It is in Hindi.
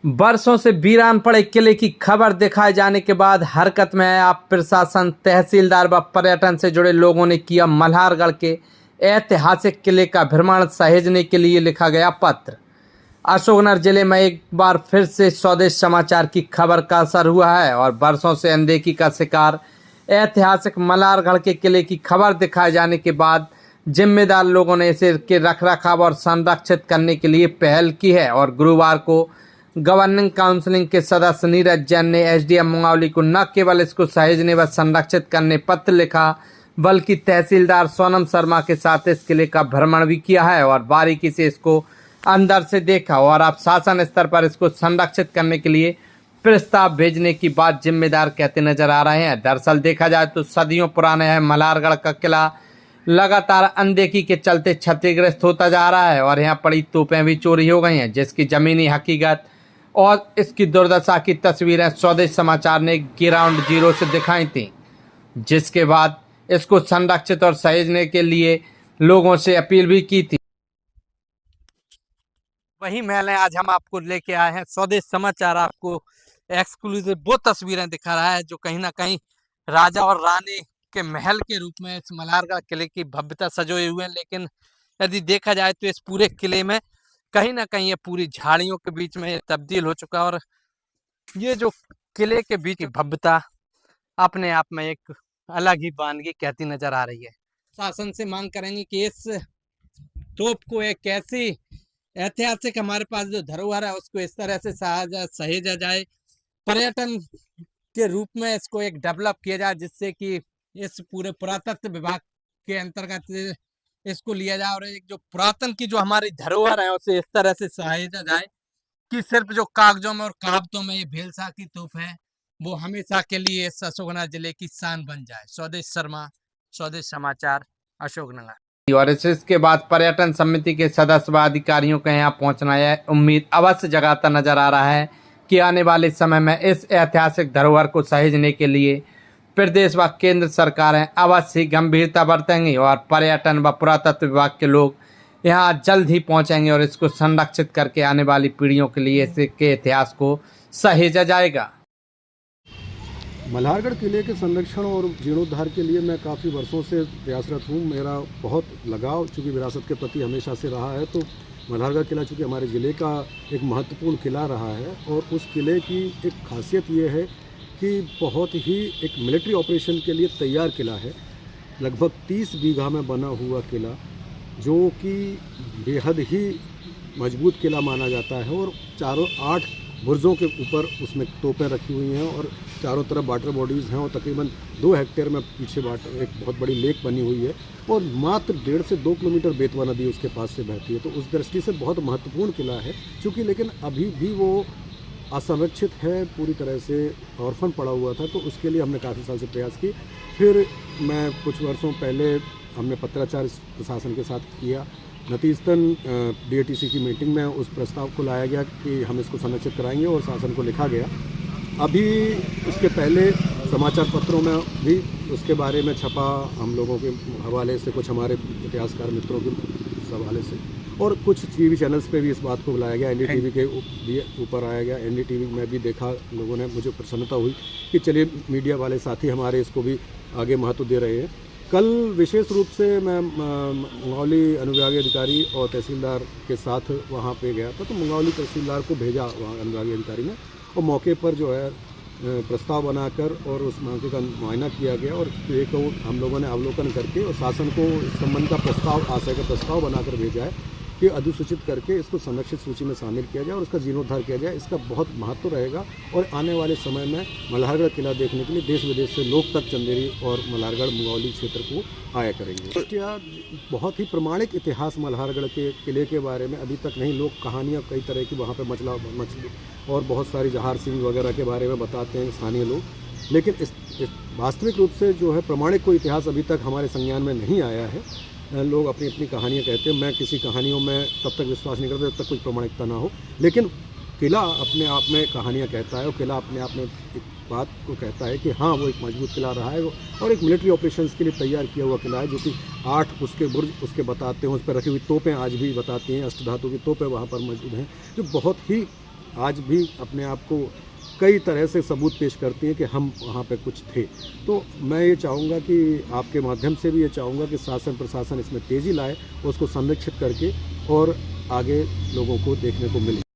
बरसों से वीरान पड़े किले की खबर दिखाए जाने के बाद हरकत में आया प्रशासन, तहसीलदार व पर्यटन से जुड़े लोगों ने किया मल्हारगढ़ के ऐतिहासिक किले का भ्रमण सहेजने के लिए लिखा गया पत्र। अशोकनगर जिले में एक बार फिर से स्वदेश समाचार की खबर का असर हुआ है और बरसों से अनदेखी का शिकार ऐतिहासिक मल्हारगढ़ के किले की खबर दिखाए जाने के बाद जिम्मेदार लोगों ने इसे के रखरखाव और संरक्षित करने के लिए पहल की है और गुरुवार को गवर्निंग काउंसिल के सदस्य नीरज जैन ने एसडीएम मुंगावली को न केवल इसको सहेजने व संरक्षित करने पत्र लिखा बल्कि तहसीलदार सोनम शर्मा के साथ इस किले का भ्रमण भी किया है और बारीकी से इसको अंदर से देखा और अब शासन स्तर पर इसको संरक्षित करने के लिए प्रस्ताव भेजने की बात जिम्मेदार कहते नजर आ रहे हैं। दरअसल देखा जाए तो सदियों पुराना है मल्हारगढ़ का किला लगातार अनदेखी के चलते क्षतिग्रस्त होता जा रहा है और यहाँ पड़ी तोपें भी चोरी हो गई हैं, जिसकी जमीनी हकीकत और इसकी दुर्दशा की तस्वीरें स्वदेश समाचार ने ग्राउंड जीरो से दिखाई थी, जिसके बाद इसको संरक्षित और सहेजने के लिए लोगों से अपील भी की थी। वही मैंने आज हम आपको लेके आए हैं स्वदेश समाचार आपको एक्सक्लूसिव वो तस्वीरें दिखा रहा है जो कहीं ना कहीं राजा और रानी के महल के रूप में इस मल्हारगढ़ किले की भव्यता सजोए हुए हैं। लेकिन यदि देखा जाए तो इस पूरे किले में कहीं ना कहीं ये पूरी झाड़ियों के बीच में ये तब्दील हो चुका है और ये जो किले के बीच की भव्यता अपने आप में एक अलग ही वानगी कहती नजर आ रही है। शासन से मांग करेंगे कि इस तोप को एक ऐसी ऐतिहासिक हमारे पास जो धरोहर है उसको इस तरह से सहेजा जाए, पर्यटन के रूप में इसको एक डेवलप किया जाए, जिससे कि इस पूरे पुरातत्व विभाग के अंतर्गत इसको लिया जाए और एक जो पुरातन की जो हमारी धरोहर है उसे इस तरह से सहेजा जाए कि सिर्फ जो कागजों में और कहावतों में ये भेलसा की तोप है वो हमेशा के लिए इस अशोकनगर जिले की शान बन जाए। स्वदेश शर्मा, स्वदेश समाचार, अशोकनगर। और इसके बाद पर्यटन समिति के सदस्य व अधिकारियों के यहाँ पहुँचना यह उम्मीद अवश्य जगाता नजर आ रहा है कि आने वाले समय में इस ऐतिहासिक धरोहर को सहेजने के लिए प्रदेश व केंद्र सरकारें अवश्य गंभीरता बरतेंगी और पर्यटन व पुरातत्व विभाग के लोग यहाँ जल्द ही पहुँचेंगे और इसको संरक्षित करके आने वाली पीढ़ियों के लिए इसके इतिहास को सहेजा जाएगा। मल्हारगढ़ किले के संरक्षण और जीर्णोद्धार के लिए मैं काफ़ी वर्षों से प्रयासरत हूँ। मेरा बहुत लगाव चूँकि विरासत के प्रति हमेशा से रहा है, तो मल्हारगढ़ किला चूँकि हमारे ज़िले का एक महत्वपूर्ण किला रहा है और उस किले की एक खासियत ये है कि बहुत ही एक मिलिट्री ऑपरेशन के लिए तैयार किला है। लगभग 30 बीघा में बना हुआ किला जो कि बेहद ही मजबूत किला माना जाता है और चारों 8 बुर्जों के ऊपर उसमें तोपें रखी हुई हैं और चारों तरफ वाटर बॉडीज़ हैं और तकरीबन 2 हेक्टेयर में पीछे वाटर एक बहुत बड़ी लेक बनी हुई है और मात्र 1.5 से 2 किलोमीटर बेतवा नदी उसके पास से बहती है। तो उस दृष्टि से बहुत महत्वपूर्ण किला है चूँकि, लेकिन अभी भी वो असंरक्षित है, पूरी तरह से ऑर्फन पड़ा हुआ था। तो उसके लिए हमने काफ़ी साल से प्रयास की। फिर मैं कुछ वर्षों पहले हमने पत्राचार प्रशासन के साथ किया। नतीजतन डीएटीसी की मीटिंग में उस प्रस्ताव को लाया गया कि हम इसको संरक्षित कराएंगे और शासन को लिखा गया। अभी इसके पहले समाचार पत्रों में भी उसके बारे में छपा, हम लोगों के हवाले से, कुछ हमारे इतिहासकार मित्रों के हवाले से, और कुछ टीवी चैनल्स पे भी इस बात को बुलाया गया। एनडीटीवी के भी ऊपर आया गया। एनडीटीवी में भी देखा लोगों ने, मुझे प्रसन्नता हुई कि चलिए मीडिया वाले साथी हमारे इसको भी आगे महत्व दे रहे हैं। कल विशेष रूप से मैं मुंगावली अनुविभागीय अधिकारी और तहसीलदार के साथ वहाँ पे गया था। तो मुंगावली तहसीलदार को भेजा वहाँ अनुविभागीय अधिकारी ने और मौके पर जो है प्रस्ताव बनाकर और उस मौके का मुआयना किया गया और एक हम लोगों ने अवलोकन करके और शासन को इस संबंध का प्रस्ताव, आशय का प्रस्ताव बनाकर भेजा है कि अधिसूचित करके इसको संरक्षित सूची में शामिल किया जाए और उसका जीर्णोद्धार किया जाए। इसका बहुत महत्व रहेगा और आने वाले समय में मल्हारगढ़ किला देखने के लिए देश विदेश से लोग तक चंदेरी और मल्हारगढ़ मुंगावली क्षेत्र को आया करेंगे। बहुत ही प्रमाणिक इतिहास मल्हारगढ़ के किले के बारे में अभी तक नहीं। लोग कहानियाँ कई तरह की वहाँ पर मछली और बहुत सारी जहार सिंह वगैरह के बारे में बताते हैं स्थानीय लोग, लेकिन इस वास्तविक रूप से जो है प्रमाणिक कोई इतिहास अभी तक हमारे संज्ञान में नहीं आया है। लोग अपनी अपनी कहानियाँ कहते हैं। मैं किसी कहानियों में तब तक विश्वास नहीं करता जब तक कुछ प्रमाणिकता ना हो, लेकिन किला अपने आप में कहानियाँ कहता है और किला अपने आप में एक बात को कहता है कि हाँ वो एक मजबूत किला रहा है और एक मिलिट्री ऑपरेशंस के लिए तैयार किया हुआ किला है, जो कि 8 उसके बुर्ज उसके बताते हैं, उस पर रखी हुई तोपें आज भी बताती हैं, अष्टधातु की तोपें वहाँ पर मौजूद हैं, जो बहुत ही आज भी अपने आप को कई तरह से सबूत पेश करती हैं कि हम वहाँ पे कुछ थे। तो मैं ये चाहूँगा कि आपके माध्यम से भी ये चाहूँगा कि शासन प्रशासन इसमें तेज़ी लाए, उसको संरक्षित करके और आगे लोगों को देखने को मिले।